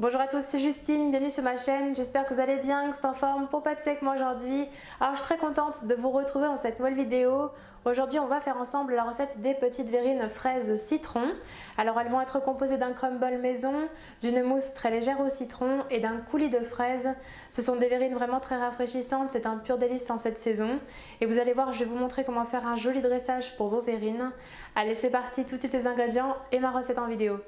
Bonjour à tous, c'est Justine, bienvenue sur ma chaîne, j'espère que vous allez bien, que c'est en forme pour pâtisser avec moi aujourd'hui. Alors je suis très contente de vous retrouver dans cette nouvelle vidéo. Aujourd'hui on va faire ensemble la recette des petites verrines fraises citron. Alors elles vont être composées d'un crumble maison, d'une mousse très légère au citron et d'un coulis de fraises. Ce sont des verrines vraiment très rafraîchissantes, c'est un pur délice en cette saison. Et vous allez voir, je vais vous montrer comment faire un joli dressage pour vos verrines. Allez c'est parti, tout de suite les ingrédients et ma recette en vidéo.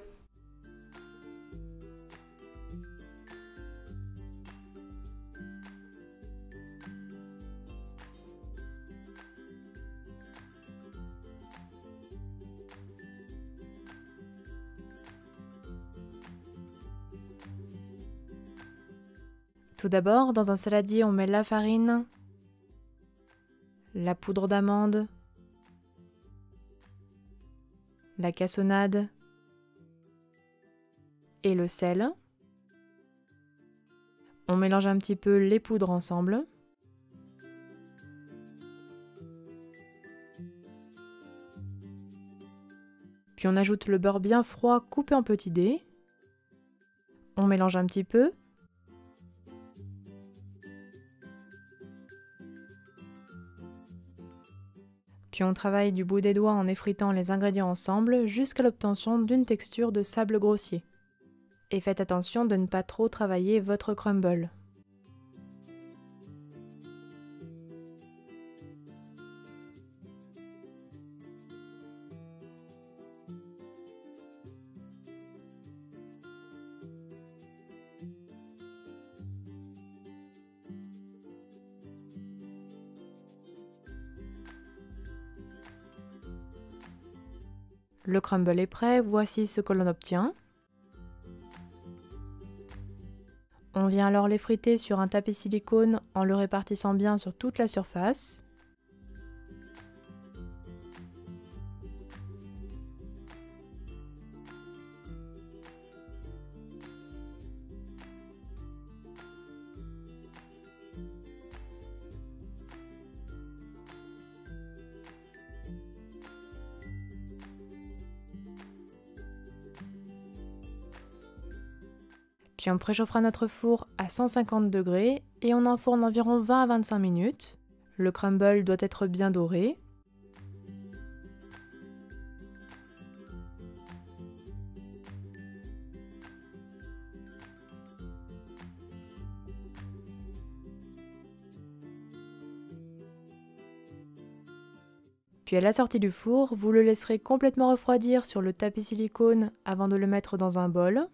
Tout d'abord, dans un saladier, on met la farine, la poudre d'amande, la cassonade et le sel. On mélange un petit peu les poudres ensemble. Puis on ajoute le beurre bien froid coupé en petits dés. On mélange un petit peu. Puis on travaille du bout des doigts en effritant les ingrédients ensemble jusqu'à l'obtention d'une texture de sable grossier. Et faites attention de ne pas trop travailler votre crumble. Le crumble est prêt, voici ce que l'on obtient. On vient alors l'effriter sur un tapis silicone en le répartissant bien sur toute la surface. Puis on préchauffera notre four à 150 degrés et on enfourne environ 20 à 25 minutes. Le crumble doit être bien doré. Puis à la sortie du four, vous le laisserez complètement refroidir sur le tapis silicone avant de le mettre dans un bol.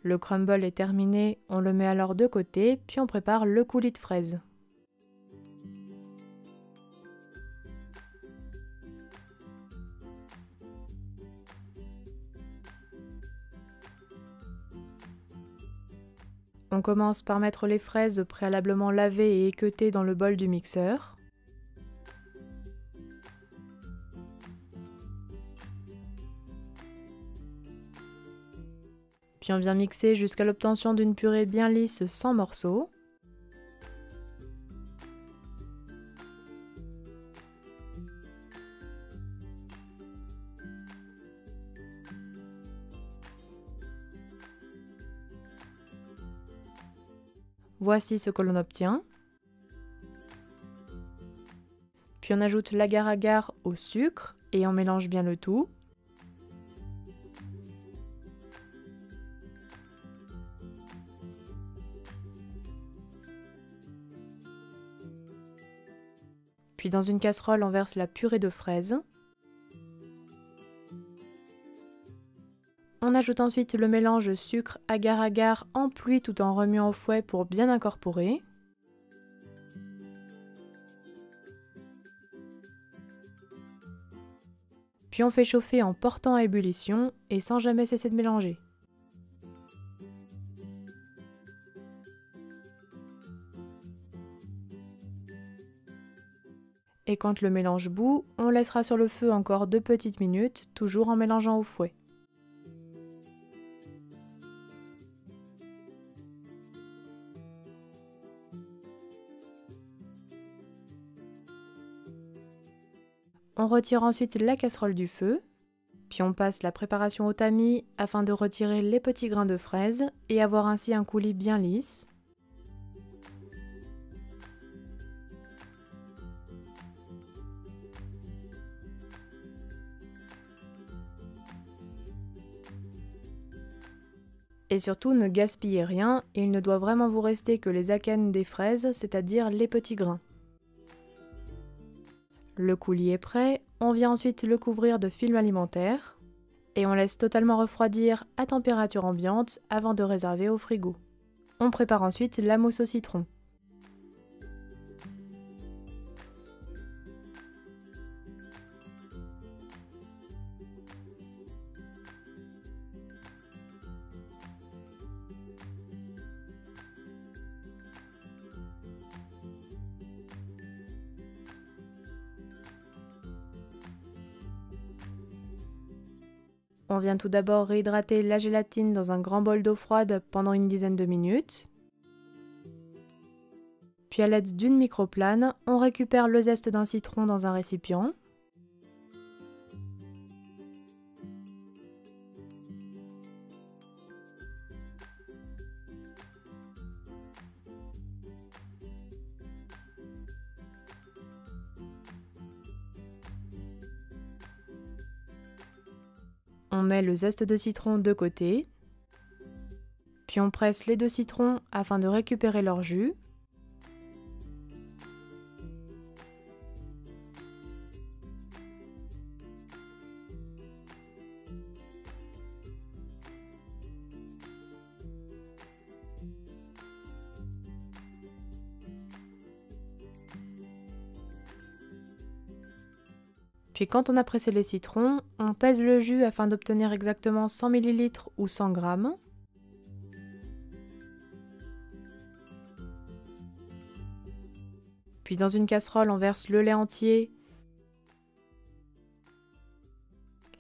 Le crumble est terminé, on le met alors de côté, puis on prépare le coulis de fraises. On commence par mettre les fraises préalablement lavées et équeutées dans le bol du mixeur. Puis on vient mixer jusqu'à l'obtention d'une purée bien lisse sans morceaux. Voici ce que l'on obtient. Puis on ajoute l'agar-agar au sucre et on mélange bien le tout. Puis dans une casserole, on verse la purée de fraises. On ajoute ensuite le mélange sucre agar-agar en pluie tout en remuant au fouet pour bien incorporer. Puis on fait chauffer en portant à ébullition et sans jamais cesser de mélanger. Et quand le mélange bout, on laissera sur le feu encore 2 petites minutes, toujours en mélangeant au fouet. On retire ensuite la casserole du feu, Puis on passe la préparation au tamis afin de retirer les petits grains de fraises et avoir ainsi un coulis bien lisse. Et surtout, ne gaspillez rien, il ne doit vraiment vous rester que les akènes des fraises, c'est-à-dire les petits grains. Le coulis est prêt, on vient ensuite le couvrir de film alimentaire et on laisse totalement refroidir à température ambiante avant de réserver au frigo. On prépare ensuite la mousse au citron. On vient tout d'abord réhydrater la gélatine dans un grand bol d'eau froide pendant une dizaine de minutes. Puis à l'aide d'une microplane, on récupère le zeste d'un citron dans un récipient. On met le zeste de citron de côté, puis on presse les deux citrons afin de récupérer leur jus. Puis quand on a pressé les citrons, on pèse le jus afin d'obtenir exactement 100 ml ou 100 g. Puis dans une casserole, on verse le lait entier,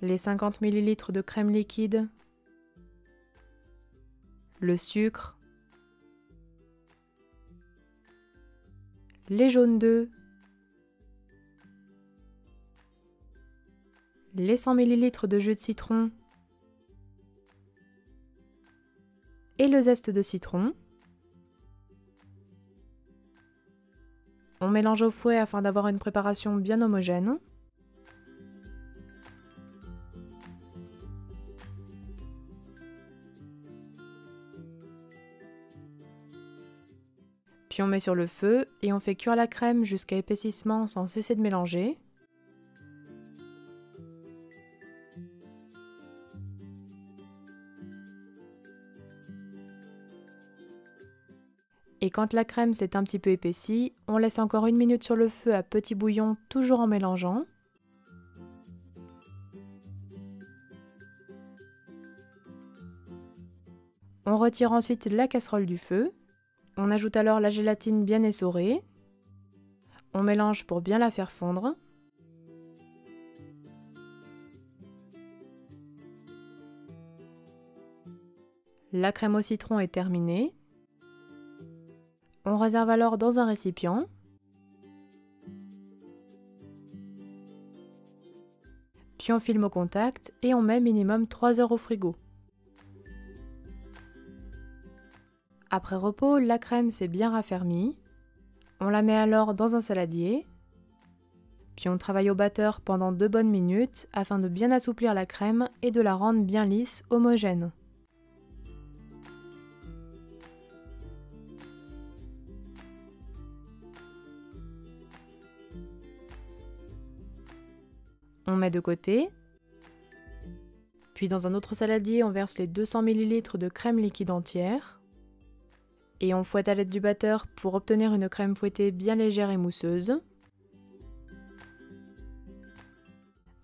les 50 ml de crème liquide, le sucre, les jaunes d'œufs, les 100 ml de jus de citron et le zeste de citron. On mélange au fouet afin d'avoir une préparation bien homogène. Puis on met sur le feu et on fait cuire la crème jusqu'à épaississement sans cesser de mélanger. Et quand la crème s'est un petit peu épaissie, on laisse encore 1 minute sur le feu à petit bouillon, toujours en mélangeant. On retire ensuite la casserole du feu. On ajoute alors la gélatine bien essorée. On mélange pour bien la faire fondre. La crème au citron est terminée. On réserve alors dans un récipient. Puis on filme au contact et on met minimum 3 heures au frigo. Après repos, la crème s'est bien raffermie. On la met alors dans un saladier. Puis on travaille au batteur pendant 2 bonnes minutes afin de bien assouplir la crème et de la rendre bien lisse, homogène. On met de côté. Puis dans un autre saladier, on verse les 200 ml de crème liquide entière. Et on fouette à l'aide du batteur pour obtenir une crème fouettée bien légère et mousseuse.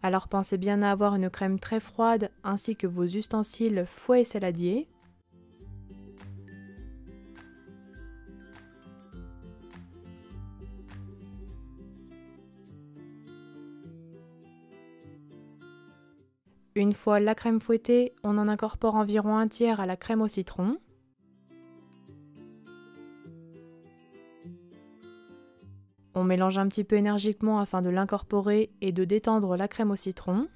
Alors pensez bien à avoir une crème très froide ainsi que vos ustensiles fouet et saladier. Une fois la crème fouettée, on en incorpore environ 1/3 à la crème au citron. On mélange un petit peu énergiquement afin de l'incorporer et de détendre la crème au citron.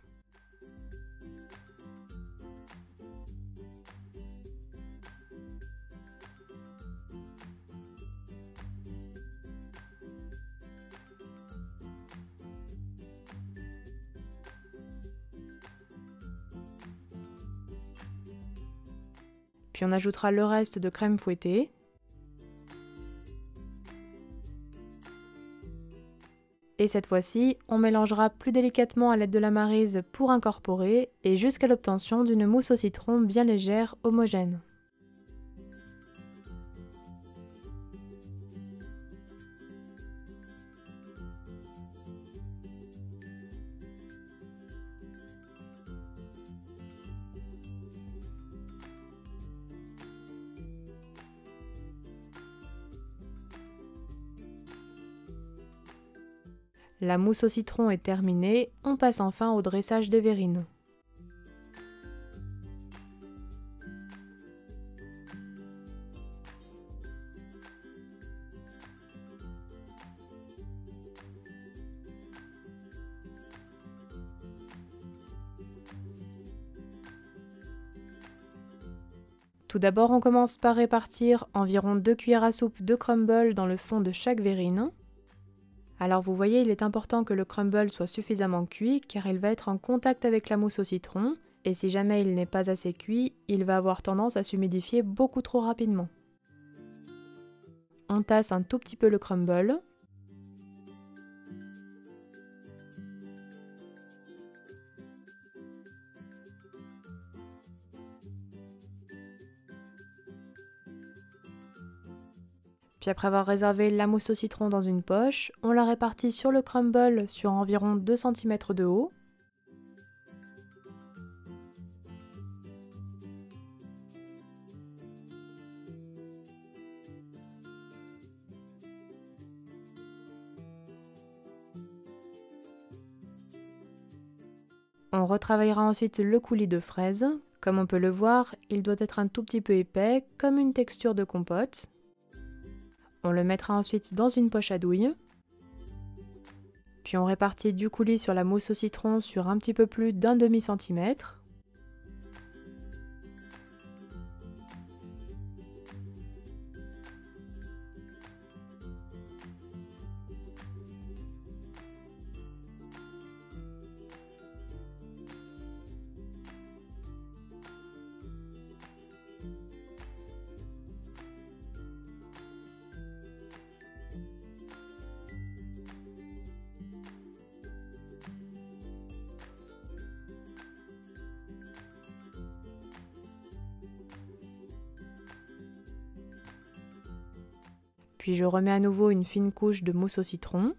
Puis on ajoutera le reste de crème fouettée. Et cette fois-ci, on mélangera plus délicatement à l'aide de la maryse pour incorporer et jusqu'à l'obtention d'une mousse au citron bien légère, homogène. La mousse au citron est terminée, on passe enfin au dressage des verrines. Tout d'abord, on commence par répartir environ 2 cuillères à soupe de crumble dans le fond de chaque verrine. Alors vous voyez, il est important que le crumble soit suffisamment cuit car il va être en contact avec la mousse au citron et si jamais il n'est pas assez cuit, il va avoir tendance à s'humidifier beaucoup trop rapidement. On tasse un tout petit peu le crumble. Puis après avoir réservé la mousse au citron dans une poche, on la répartit sur le crumble sur environ 2 cm de haut. On retravaillera ensuite le coulis de fraises. Comme on peut le voir, il doit être un tout petit peu épais, comme une texture de compote. On le mettra ensuite dans une poche à douille. Puis on répartit du coulis sur la mousse au citron sur un petit peu plus d'un demi-centimètre. Puis je remets à nouveau une fine couche de mousse au citron.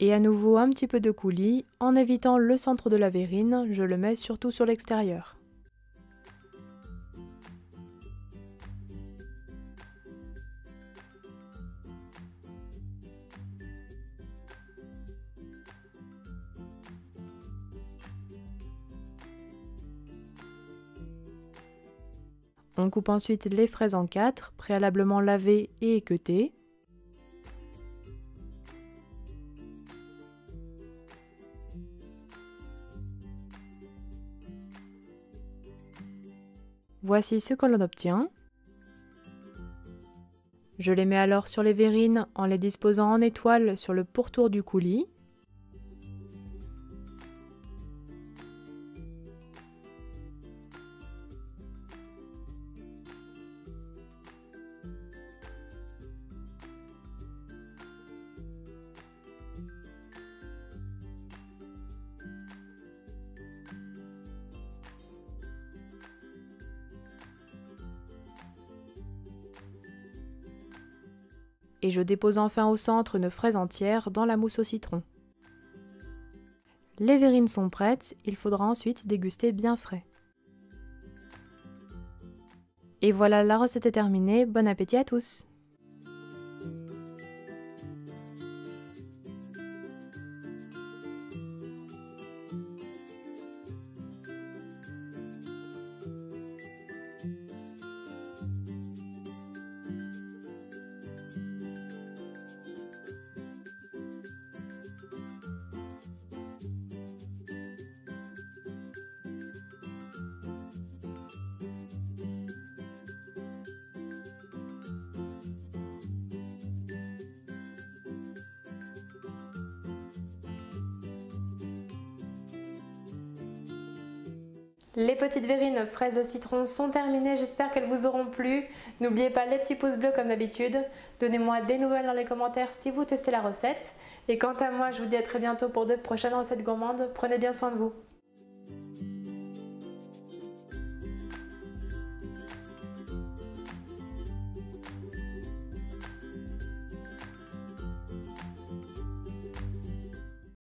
Et à nouveau un petit peu de coulis, en évitant le centre de la verrine, je le mets surtout sur l'extérieur. On coupe ensuite les fraises en 4, préalablement lavées et équeutées. Voici ce que l'on obtient. Je les mets alors sur les verrines en les disposant en étoile sur le pourtour du coulis. Et je dépose enfin au centre une fraise entière dans la mousse au citron. Les verrines sont prêtes, il faudra ensuite déguster bien frais. Et voilà, la recette est terminée, bon appétit à tous! Les petites verrines fraises au citron sont terminées, j'espère qu'elles vous auront plu. N'oubliez pas les petits pouces bleus comme d'habitude. Donnez-moi des nouvelles dans les commentaires si vous testez la recette. Et quant à moi, je vous dis à très bientôt pour de prochaines recettes gourmandes. Prenez bien soin de vous.